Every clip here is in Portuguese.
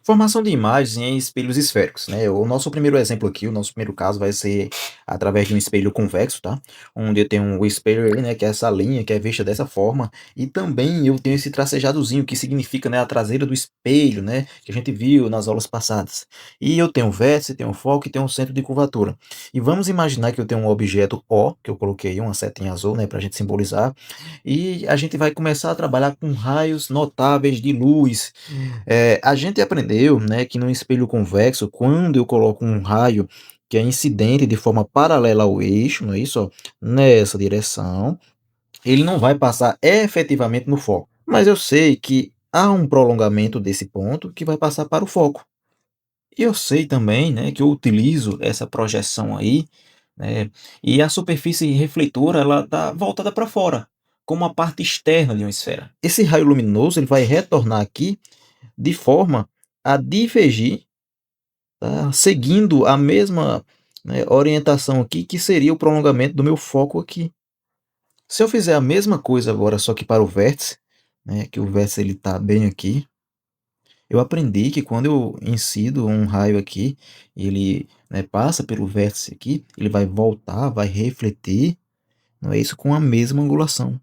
Formação de imagens em espelhos esféricos, né? O nosso primeiro exemplo aqui, o nosso primeiro caso vai ser através de um espelho convexo, tá? Onde eu tenho o espelho ali, né? Que é essa linha que é vista dessa forma. E também eu tenho esse tracejadozinho, que significa, né? A traseira do espelho, né? Que a gente viu nas aulas passadas. E eu tenho o vértice, tenho o foco e tenho o centro de curvatura. E vamos imaginar que eu tenho um objeto O, que eu coloquei uma setinha azul, né? Pra gente simbolizar. E a gente vai começar a trabalhar com raios notáveis de luz. A gente aprendeu, né, que no espelho convexo, quando eu coloco um raio que é incidente de forma paralela ao eixo, não é isso? Ó, nessa direção, ele não vai passar efetivamente no foco. Mas eu sei que há um prolongamento desse ponto que vai passar para o foco. E eu sei também, né, que eu utilizo essa projeção aí, né, e a superfície refletora ela está voltada para fora, como a parte externa de uma esfera. Esse raio luminoso ele vai retornar aqui de forma a divergir, tá, seguindo a mesma, né, orientação aqui, que seria o prolongamento do meu foco aqui. Se eu fizer a mesma coisa agora, só que para o vértice, né, que o vértice ele está bem aqui, eu aprendi que quando eu incido um raio aqui, ele, né, passa pelo vértice aqui, ele vai voltar, vai refletir, não é isso, com a mesma angulação.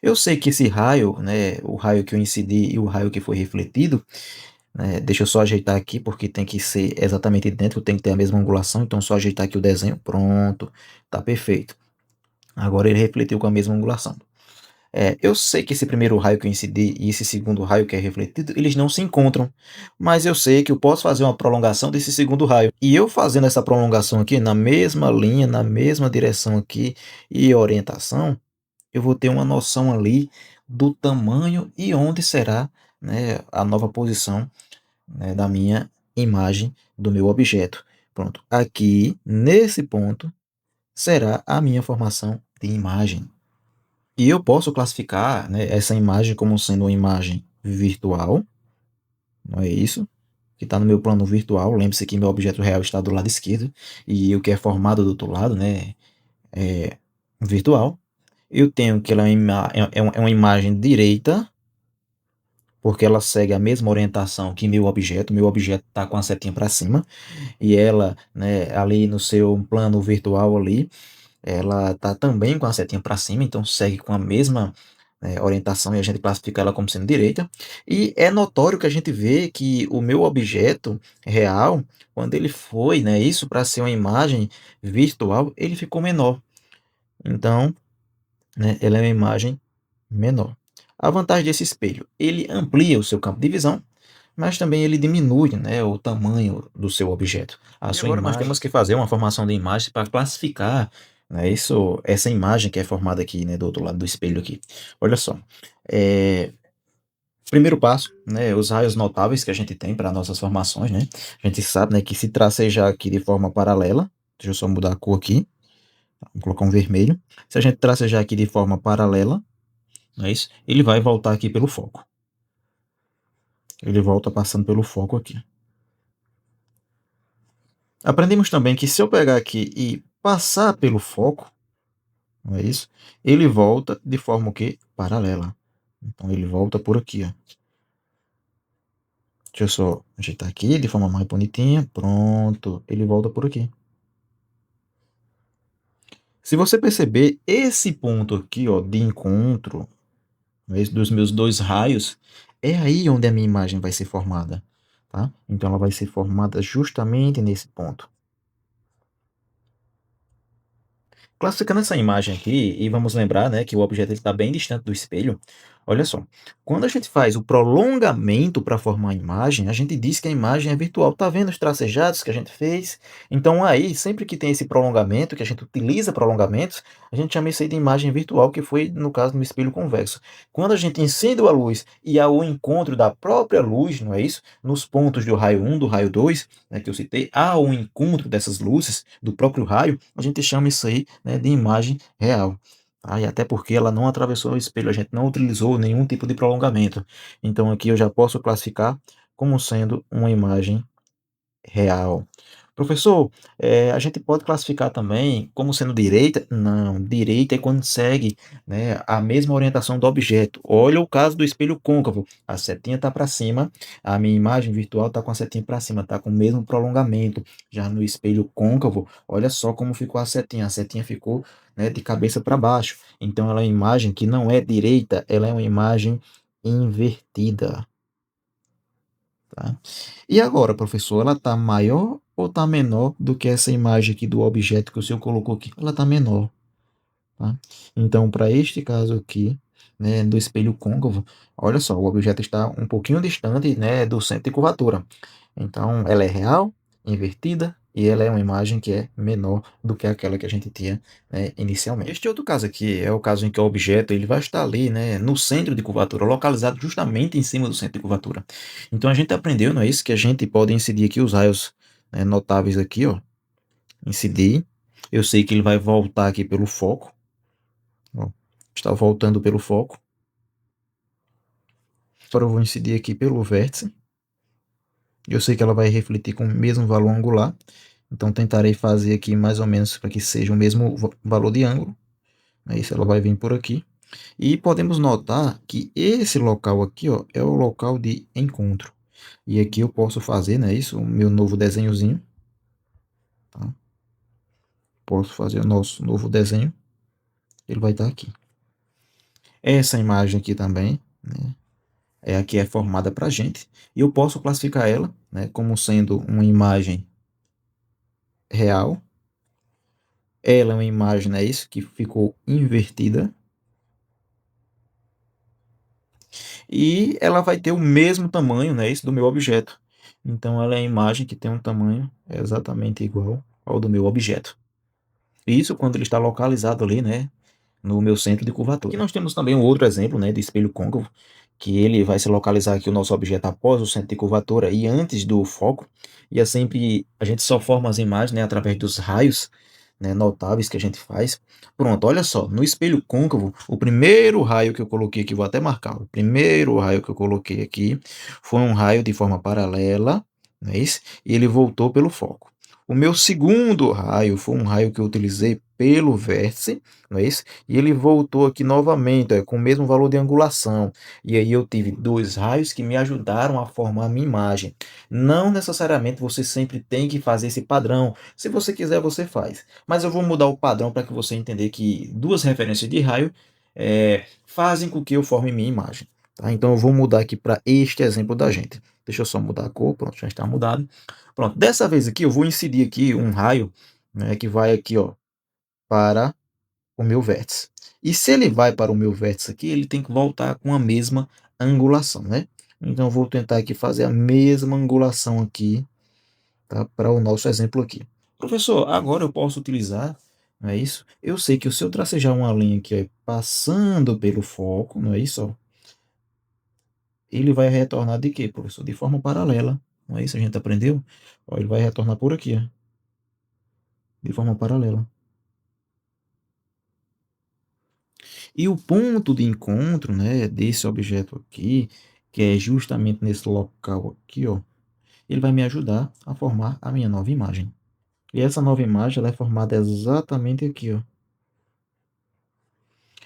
Eu sei que esse raio, né, o raio que eu incidi e o raio que foi refletido, deixa eu só ajeitar aqui, porque tem que ser exatamente idêntico, tem que ter a mesma angulação, então só ajeitar aqui o desenho, pronto, tá perfeito. Agora ele refletiu com a mesma angulação. Eu sei que esse primeiro raio que eu incidi e esse segundo raio que é refletido, eles não se encontram, mas eu sei que eu posso fazer uma prolongação desse segundo raio. E eu fazendo essa prolongação aqui na mesma linha, na mesma direção aqui e orientação, eu vou ter uma noção ali do tamanho e onde será, né, a nova posição, né, da minha imagem, do meu objeto. Pronto, aqui nesse ponto será a minha formação de imagem. E eu posso classificar, né, essa imagem como sendo uma imagem virtual, não é isso? Que está no meu plano virtual. Lembre-se que meu objeto real está do lado esquerdo e o que é formado do outro lado, né, é virtual. Eu tenho que ela é uma imagem direita, porque ela segue a mesma orientação que meu objeto. Meu objeto está com a setinha para cima e ela, né, ali no seu plano virtual ali, ela está também com a setinha para cima, então segue com a mesma, orientação e a gente classifica ela como sendo direita. E é notório que a gente vê que o meu objeto real, quando ele foi, né, isso para ser uma imagem virtual, ele ficou menor. Então, né, ela é uma imagem menor. A vantagem desse espelho, ele amplia o seu campo de visão, mas também ele diminui, né, o tamanho do seu objeto. A sua agora nós temos que fazer uma formação de imagem para classificar, né, essa imagem que é formada aqui, né, do outro lado do espelho aqui. Olha só, é, primeiro passo, né, os raios notáveis que a gente tem para nossas formações, né, a gente sabe, né, que se tracejar aqui de forma paralela, deixa eu só mudar a cor aqui, vou colocar um vermelho. Se a gente tracejar aqui de forma paralela, não é isso? Ele vai voltar aqui pelo foco. Ele volta passando pelo foco aqui. Aprendemos também que se eu pegar aqui e passar pelo foco, não é isso? Ele volta de forma o quê? Paralela. Então ele volta por aqui, ó. Deixa eu só ajeitar aqui de forma mais bonitinha. Pronto. Ele volta por aqui. Se você perceber esse ponto aqui, ó, de encontro, dos meus dois raios, é aí onde a minha imagem vai ser formada, tá? Então ela vai ser formada justamente nesse ponto. Classificando essa imagem aqui, e vamos lembrar, né, que o objeto está bem distante do espelho. Olha só, quando a gente faz o prolongamento para formar a imagem, a gente diz que a imagem é virtual. Tá vendo os tracejados que a gente fez? Então aí, sempre que tem esse prolongamento, que a gente utiliza prolongamentos, a gente chama isso aí de imagem virtual, que foi no caso do espelho convexo. Quando a gente incide a luz e há o encontro da própria luz, não é isso? Nos pontos do raio 1, do raio 2, né, que eu citei, há o encontro dessas luzes do próprio raio, a gente chama isso aí, né, de imagem real. Tá? E até porque ela não atravessou o espelho, a gente não utilizou nenhum tipo de prolongamento. Então aqui eu já posso classificar como sendo uma imagem real. Professor, a gente pode classificar também como sendo direita? Não, direita é quando segue, né, a mesma orientação do objeto. Olha o caso do espelho côncavo, a setinha está para cima, a minha imagem virtual está com a setinha para cima, está com o mesmo prolongamento. Já no espelho côncavo, olha só como ficou a setinha ficou, né, de cabeça para baixo. Então ela é uma imagem que não é direita, ela é uma imagem invertida. Tá? E agora, professor, ela está maior ou está menor do que essa imagem aqui do objeto que o senhor colocou aqui? Ela está menor. Tá? Então, para este caso aqui, né, do espelho côncavo, olha só, o objeto está um pouquinho distante, né, do centro de curvatura. Então, ela é real, invertida, e ela é uma imagem que é menor do que aquela que a gente tinha, né, inicialmente. Este outro caso aqui é o caso em que o objeto ele vai estar ali, né, no centro de curvatura, localizado justamente em cima do centro de curvatura. Então, a gente aprendeu, não é isso, que a gente pode incidir aqui os raios, né, notáveis aqui, ó, incidir. Eu sei que ele vai voltar aqui pelo foco, ó, está voltando pelo foco. Agora eu vou incidir aqui pelo vértice. Eu sei que ela vai refletir com o mesmo valor angular. Então tentarei fazer aqui mais ou menos para que seja o mesmo valor de ângulo. Isso ela vai vir por aqui. E podemos notar que esse local aqui, ó, é o local de encontro. E aqui eu posso fazer, né, isso, o meu novo desenhozinho. Tá? Posso fazer o nosso novo desenho. Ele vai estar aqui. Essa imagem aqui também, né, é a que é formada para a gente. E eu posso classificar ela, né, como sendo uma imagem real. Ela é uma imagem, né, isso, que ficou invertida. E ela vai ter o mesmo tamanho, né, isso do meu objeto. Então ela é a imagem que tem um tamanho exatamente igual ao do meu objeto. Isso quando ele está localizado ali, né, no meu centro de curvatura. Aqui nós temos também um outro exemplo, né, de espelho côncavo, que ele vai se localizar aqui o nosso objeto após o centro de curvatura e antes do foco. E é sempre a gente só forma as imagens, né, através dos raios, né, notáveis que a gente faz. Pronto, olha só, no espelho côncavo, o primeiro raio que eu coloquei aqui, vou até marcar, o primeiro raio que eu coloquei aqui foi um raio de forma paralela, não é isso? E ele voltou pelo foco. O meu segundo raio foi um raio que eu utilizei pelo vértice, não é isso? E ele voltou aqui novamente, com o mesmo valor de angulação. E aí eu tive dois raios que me ajudaram a formar a minha imagem. Não necessariamente você sempre tem que fazer esse padrão. Se você quiser, você faz. Mas eu vou mudar o padrão para que você entenda que duas referências de raio fazem com que eu forme minha imagem. Tá? Então eu vou mudar aqui para este exemplo da gente. Deixa eu só mudar a cor, pronto, já está mudado. Pronto, dessa vez aqui eu vou incidir aqui um raio, né, que vai aqui, ó, para o meu vértice. E se ele vai para o meu vértice aqui, ele tem que voltar com a mesma angulação, né? Então eu vou tentar aqui fazer a mesma angulação aqui, tá? Para o nosso exemplo aqui. Professor, agora eu posso utilizar, não é isso? Eu sei que se eu tracejar uma linha aqui, ó, passando pelo foco, não é isso? Ó, ele vai retornar de quê, professor? De forma paralela, não é isso? A gente aprendeu? Ó, ele vai retornar por aqui, ó, de forma paralela. E o ponto de encontro, né, desse objeto aqui, que é justamente nesse local aqui, ó, ele vai me ajudar a formar a minha nova imagem. E essa nova imagem ela é formada exatamente aqui, ó.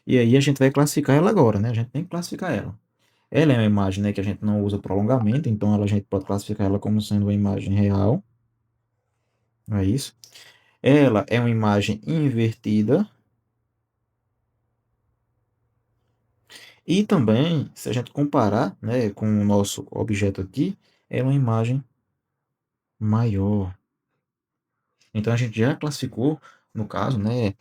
E aí a gente vai classificar ela agora, né? A gente tem que classificar ela. Ela é uma imagem, né, que a gente não usa prolongamento, então a gente pode classificar ela como sendo uma imagem real. Não é isso? Ela é uma imagem invertida. E também, se a gente comparar, né, com o nosso objeto aqui, é uma imagem maior. Então a gente já classificou, no caso, né,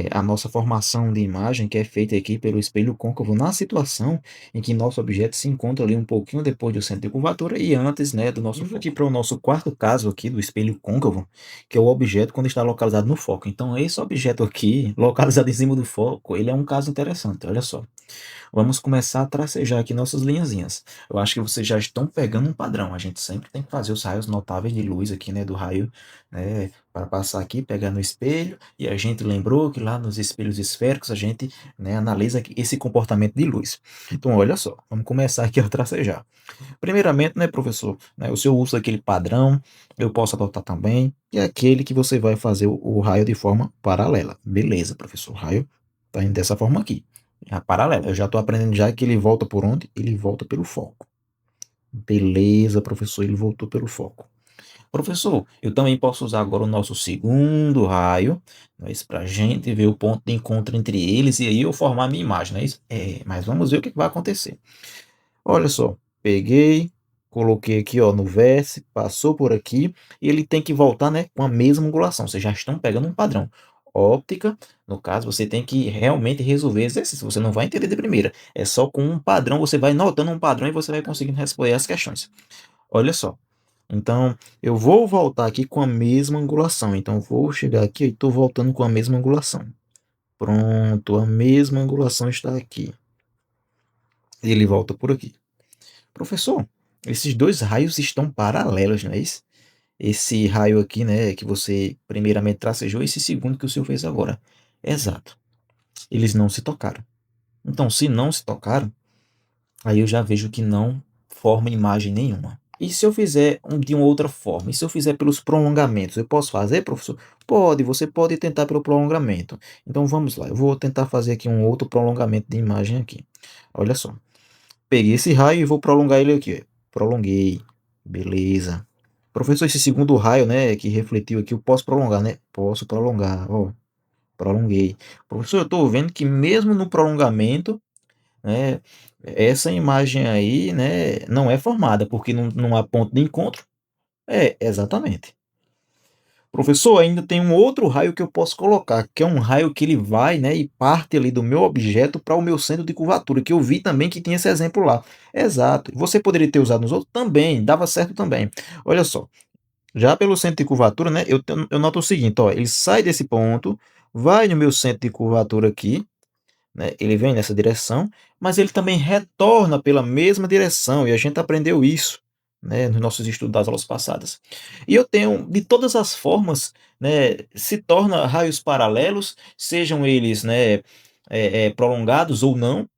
a nossa formação de imagem que é feita aqui pelo espelho côncavo na situação em que nosso objeto se encontra ali um pouquinho depois do centro de curvatura e antes, né, do nosso foco. Aqui para o nosso quarto caso aqui do espelho côncavo, que é o objeto quando está localizado no foco. Então esse objeto aqui, localizado em cima do foco, ele é um caso interessante, olha só. vamos começar a tracejar aqui nossas linhazinhas. Eu acho que vocês já estão pegando um padrão. A gente sempre tem que fazer os raios notáveis de luz aqui, né, do raio, né, para passar aqui, pegar no espelho, e a gente lembrou que lá nos espelhos esféricos a gente, né, analisa esse comportamento de luz. Então, olha só, vamos começar aqui a tracejar. Primeiramente, né, professor, né, o senhor usa aquele padrão, eu posso adotar também, que é aquele que você vai fazer o raio de forma paralela. Beleza, professor, o raio está indo dessa forma aqui. É a paralela. Eu já estou aprendendo já que ele volta por onde? Ele volta pelo foco. Beleza, professor, ele voltou pelo foco. Professor, eu também posso usar agora o nosso segundo raio, não é isso, para a gente ver o ponto de encontro entre eles e aí eu formar a minha imagem, não é isso? É, mas vamos ver o que vai acontecer. Olha só, peguei, coloquei aqui ó, no vértice, passou por aqui, e ele tem que voltar, né, com a mesma angulação. Vocês já estão pegando um padrão. Óptica, no caso, você tem que realmente resolver exercício. Você não vai entender de primeira. É só com um padrão, você vai notando um padrão e você vai conseguindo responder as questões. Olha só. Então, eu vou voltar aqui com a mesma angulação. Então, eu vou chegar aqui e estou voltando com a mesma angulação. Pronto, a mesma angulação está aqui. Ele volta por aqui. Professor, esses dois raios estão paralelos, não é isso? Esse raio aqui, né, que você primeiramente tracejou, e esse segundo que o senhor fez agora. Exato. Eles não se tocaram. Então, se não se tocaram, aí eu já vejo que não forma imagem nenhuma. E se eu fizer de uma outra forma? E se eu fizer pelos prolongamentos? Eu posso fazer, professor? Pode, você pode tentar pelo prolongamento. Então vamos lá, eu vou tentar fazer aqui um outro prolongamento de imagem aqui. Olha só. Peguei esse raio e vou prolongar ele aqui. Prolonguei. Beleza. Professor, esse segundo raio, né, que refletiu aqui, eu posso prolongar, né? Posso prolongar, ó. Prolonguei. Professor, eu estou vendo que mesmo no prolongamento, né, essa imagem aí, né, não é formada, porque não há ponto de encontro. É, exatamente. Professor, ainda tem um outro raio que eu posso colocar, que é um raio que ele vai, né, e parte ali do meu objeto para o meu centro de curvatura, que eu vi também que tinha esse exemplo lá. Exato. Você poderia ter usado nos outros? Também, dava certo também. Olha só, já pelo centro de curvatura, né, eu noto o seguinte, ó, ele sai desse ponto, vai no meu centro de curvatura aqui, né, ele vem nessa direção, mas ele também retorna pela mesma direção, e a gente aprendeu isso, né, nos nossos estudos das aulas passadas. E eu tenho, de todas as formas, né, se torna raios paralelos, sejam eles, né, prolongados ou não,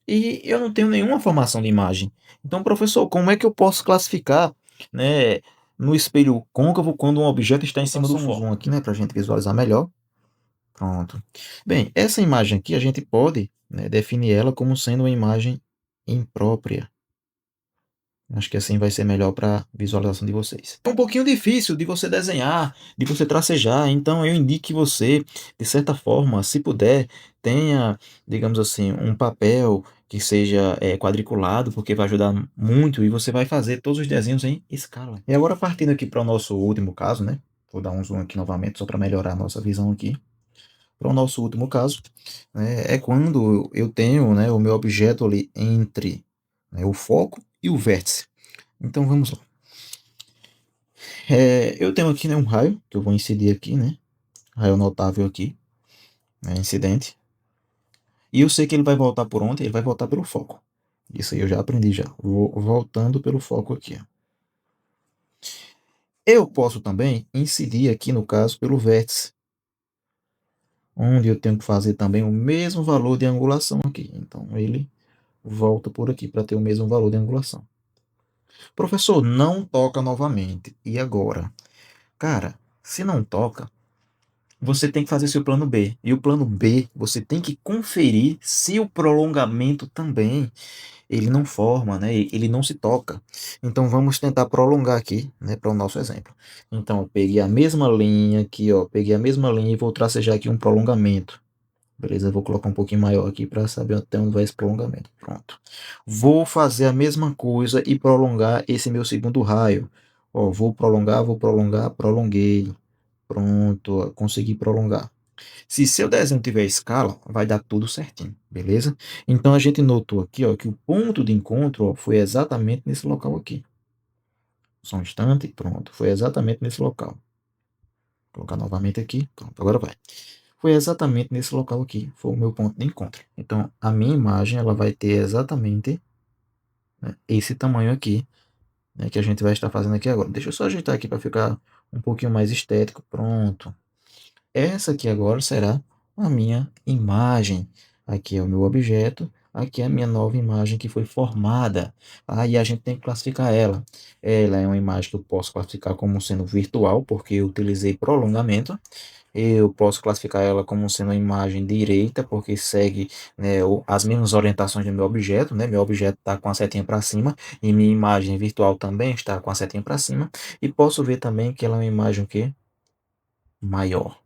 e eu não tenho nenhuma formação de imagem. Então, professor, como é que eu posso classificar, né, no espelho côncavo quando um objeto está em cima do foco? Um zoom aqui, né, para a gente visualizar melhor. Pronto. Bem, essa imagem aqui a gente pode, né, definir ela como sendo uma imagem imprópria. Acho que assim vai ser melhor para a visualização de vocês. É um pouquinho difícil de você desenhar, de você tracejar, então eu indico que você, de certa forma, se puder, tenha, digamos assim, um papel que seja quadriculado, porque vai ajudar muito e você vai fazer todos os desenhos em escala. E agora partindo aqui para o nosso último caso, né? Vou dar um zoom aqui novamente só para melhorar a nossa visão aqui. Para o nosso último caso, né, é quando eu tenho, né, o meu objeto ali entre, né, o foco e o vértice. Então vamos lá. Eu tenho aqui, né, um raio que eu vou incidir aqui, né? Raio notável aqui, né, incidente. E eu sei que ele vai voltar por onde? Ele vai voltar pelo foco. Isso aí eu já aprendi já. Vou voltando pelo foco aqui. Ó. Eu posso também incidir aqui, no caso, pelo vértice, onde eu tenho que fazer também o mesmo valor de angulação aqui. Então ele volta por aqui para ter o mesmo valor de angulação. Professor, não toca novamente. E agora? Cara, se não toca, você tem que fazer seu plano B. E o plano B, você tem que conferir se o prolongamento também ele não forma, né? Ele não se toca. Então vamos tentar prolongar aqui, né, para o nosso exemplo. Então, eu peguei a mesma linha aqui, ó, peguei a mesma linha e vou tracejar aqui um prolongamento. Beleza, eu vou colocar um pouquinho maior aqui para saber até onde vai esse prolongamento. Pronto. Vou fazer a mesma coisa e prolongar esse meu segundo raio. Ó, vou prolongar, prolonguei. Pronto, ó, consegui prolongar. Se seu desenho tiver escala, vai dar tudo certinho, beleza? Então a gente notou aqui, ó, que o ponto de encontro, ó, foi exatamente nesse local aqui. Só um instante, pronto, foi exatamente nesse local. Vou colocar novamente aqui, pronto, agora vai. foi exatamente nesse local aqui, foi o meu ponto de encontro. Então, a minha imagem ela vai ter exatamente, né, esse tamanho aqui, né, que a gente vai estar fazendo aqui agora. Deixa eu só ajeitar aqui para ficar um pouquinho mais estético. Pronto. Essa aqui agora será a minha imagem. Aqui é o meu objeto, aqui é a minha nova imagem que foi formada. Aí a gente tem que classificar ela. Ela é uma imagem que eu posso classificar como sendo virtual, porque eu utilizei prolongamento. Eu posso classificar ela como sendo uma imagem direita, porque segue, né, as mesmas orientações do meu objeto, né? Meu objeto está com a setinha para cima e minha imagem virtual também está com a setinha para cima. E posso ver também que ela é uma imagem o quê? Maior.